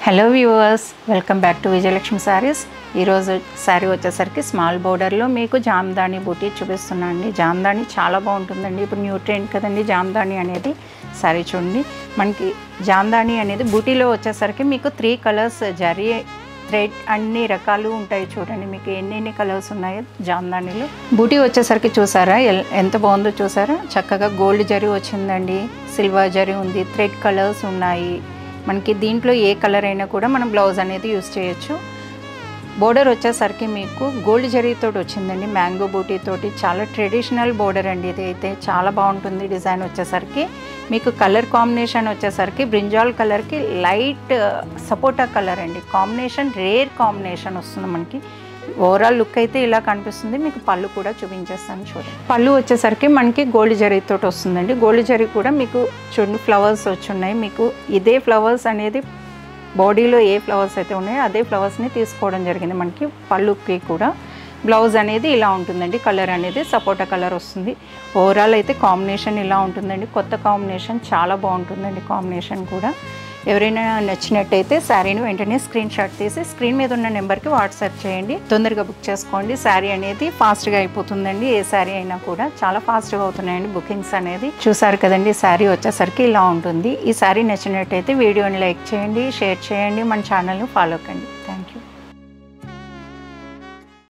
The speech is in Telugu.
Hello viewers, welcome back to Vijayalakshmi saris. ఈరోజు శారీ వచ్చేసరికి స్మాల్ బోర్డర్లో మీకు జామ్దాని బూటీ చూపిస్తున్నాను అండి. జామ్దాని చాలా బాగుంటుందండి. ఇప్పుడు న్యూ ట్రెండ్ కదండి జామ్దాని అనేది. శారీ చూడండి, మనకి జామ్దాని అనేది బూటీలో వచ్చేసరికి మీకు 3 కలర్స్ జరీ థ్రెడ్ అన్ని రకాలు ఉంటాయి. చూడండి మీకు ఎన్ని కలర్స్ ఉన్నాయో జామ్దానిలో. బూటీ వచ్చేసరికి చూసారా ఎంత బాగుందో చూసారా. చక్కగా గోల్డ్ జరీ వచ్చిందండి, సిల్వర్ జరీ ఉంది, థ్రెడ్ కలర్స్ ఉన్నాయి. మనకి దీంట్లో ఏ కలర్ అయినా కూడా మనం బ్లౌజ్ అనేది యూస్ చేయొచ్చు. బోర్డర్ వచ్చేసరికి మీకు గోల్డ్ జరీతో వచ్చిందండి, మ్యాంగో బూటీ తోటి. చాలా ట్రెడిషనల్ బోర్డర్ అండి ఇది అయితే. చాలా బాగుంటుంది డిజైన్ వచ్చేసరికి. మీకు కలర్ కాంబినేషన్ వచ్చేసరికి బ్రింజాల్ కలర్కి లైట్ సపోటా కలర్ అండి. కాంబినేషన్ రేర్ కాంబినేషన్ వస్తుంది మనకి. ఓవరాల్ లుక్ అయితే ఇలా కనిపిస్తుంది. మీకు పళ్ళు కూడా చూపించేస్తాను చూడండి. పళ్ళు వచ్చేసరికి మనకి గోల్డ్ జరీతో వస్తుందండి. గోల్డ్ జరీ కూడా మీకు చూడండి ఫ్లవర్స్ వచ్చున్నాయి. మీకు ఇదే ఫ్లవర్స్ అనేది బాడీలో ఏ ఫ్లవర్స్ అయితే ఉన్నాయో అదే ఫ్లవర్స్ని తీసుకోవడం జరిగింది. మనకి పళ్ళుకి కూడా బ్లౌజ్ అనేది ఇలా ఉంటుందండి. కలర్ అనేది సపోటా కలర్ వస్తుంది. ఓవరాల్ అయితే కాంబినేషన్ ఇలా ఉంటుందండి. కొత్త కాంబినేషన్ చాలా బాగుంటుందండి. కాంబినేషన్ కూడా ఎవరైనా నచ్చినట్టయితే శారీని వెంటనే స్క్రీన్ షాట్ తీసి స్క్రీన్ మీద ఉన్న నెంబర్కి వాట్సాప్ చేయండి. తొందరగా బుక్ చేసుకోండి. శారీ అనేది ఫాస్ట్గా అయిపోతుందండి. ఏ శారీ అయినా కూడా చాలా ఫాస్ట్గా అవుతున్నాయండి బుకింగ్స్ అనేది. చూసారు కదండి, శారీ వచ్చేసరికి ఇలా ఉంటుంది. ఈ శారీ నచ్చినట్టయితే వీడియోని లైక్ చేయండి, షేర్ చేయండి, మన ఛానల్ని ఫాలో కండి.